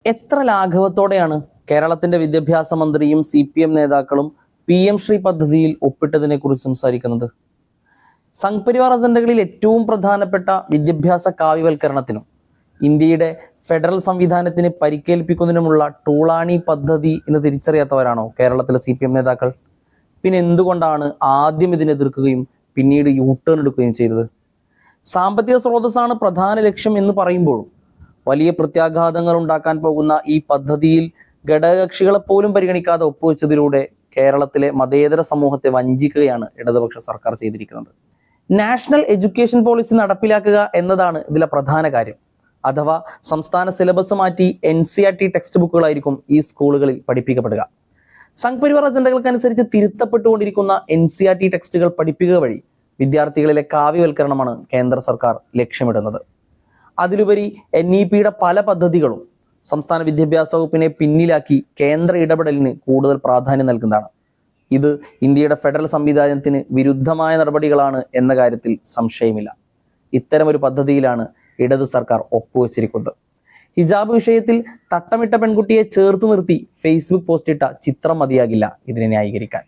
എത്ര ലാഘവത്തോടെയാണ് കേരളത്തിന്റെ വിദ്യാഭ്യാസ മന്ത്രിയും CPM നേതാക്കളും PM ശ്രീ പദ്ധതിയിൽ ഒപ്പിട്ടതിനെ കുറിച്ച് സംസാരിക്കുന്നത്? സംഘ് പരിവാർ അജണ്ടകളിൽ ഏറ്റവും പ്രധാനപ്പെട്ട വിദ്യാഭ്യാസ കാവ്യവൽക്കരണത്തിനും ഇന്ത്യയുടെ ഫെഡറൽ സംവിധാനത്തിന് പരിക്കേൽപ്പിക്കുന്നതിനുമുള്ള ടൂളാണി പദ്ധതി എന്ന് തിരിച്ചറിയാത്തവരാണോ കേരളത്തിലെ CPM നേതാക്കൾ? പിന്നെ എന്തുകൊണ്ടാണ് ആദ്യം ഇതിനെ എതിർക്കുകയും പിന്നീട് യൂട്ടേൺ എടുക്കുകയും ചെയ്തത്? സാമ്പത്തിക സ്രോതസ്സാണ് പ്രധാന ലക്ഷ്യം എന്ന് പറയുമ്പോഴും വലിയ പ്രത്യാഘാതങ്ങൾ ഉണ്ടാക്കാൻ പോകുന്ന ഈ പദ്ധതിയിൽ ഘടകകക്ഷികളെ പോലും പരിഗണിക്കാതെ ഒപ്പുവെച്ചതിലൂടെ കേരളത്തിലെ മതേതര സമൂഹത്തെ വഞ്ചിക്കുകയാണ് ഇടതുപക്ഷ സർക്കാർ ചെയ്തിരിക്കുന്നത്. നാഷണൽ എഡ്യൂക്കേഷൻ പോളിസി നടപ്പിലാക്കുക എന്നതാണ് ഇതിലെ പ്രധാന കാര്യം. അഥവാ സംസ്ഥാന സിലബസ് മാറ്റി NCERT ടെക്സ്റ്റ് ബുക്കുകളായിരിക്കും ഈ സ്കൂളുകളിൽ പഠിപ്പിക്കപ്പെടുക. സംഘ് പരിവാർ അജണ്ടകൾക്കനുസരിച്ച് തിരുത്തപ്പെട്ടുകൊണ്ടിരിക്കുന്ന NCERT ടെക്സ്റ്റുകൾ പഠിപ്പിക്കുക വഴി വിദ്യാർത്ഥികളിലെ കാവ്യവൽക്കരണമാണ് കേന്ദ്ര സർക്കാർ ലക്ഷ്യമിടുന്നത്. അതിലുപരി NEPയുടെ പല പദ്ധതികളും സംസ്ഥാന വിദ്യാഭ്യാസ വകുപ്പിനെ പിന്നിലാക്കി കേന്ദ്ര ഇടപെടലിന് കൂടുതൽ പ്രാധാന്യം നൽകുന്നതാണ്. ഇത് ഇന്ത്യയുടെ ഫെഡറൽ സംവിധാനത്തിന് വിരുദ്ധമായ നടപടികളാണ് എന്ന കാര്യത്തിൽ സംശയമില്ല. ഇത്തരമൊരു പദ്ധതിയിലാണ് ഇടത് സർക്കാർ ഒപ്പുവെച്ചിരിക്കുന്നത്. ഹിജാബ് വിഷയത്തിൽ തട്ടമിട്ട പെൺകുട്ടിയെ ചേർത്ത് നിർത്തി Facebook പോസ്റ്റിട്ട ചിത്രം മതിയാകില്ല ഇതിനെ ന്യായീകരിക്കാൻ.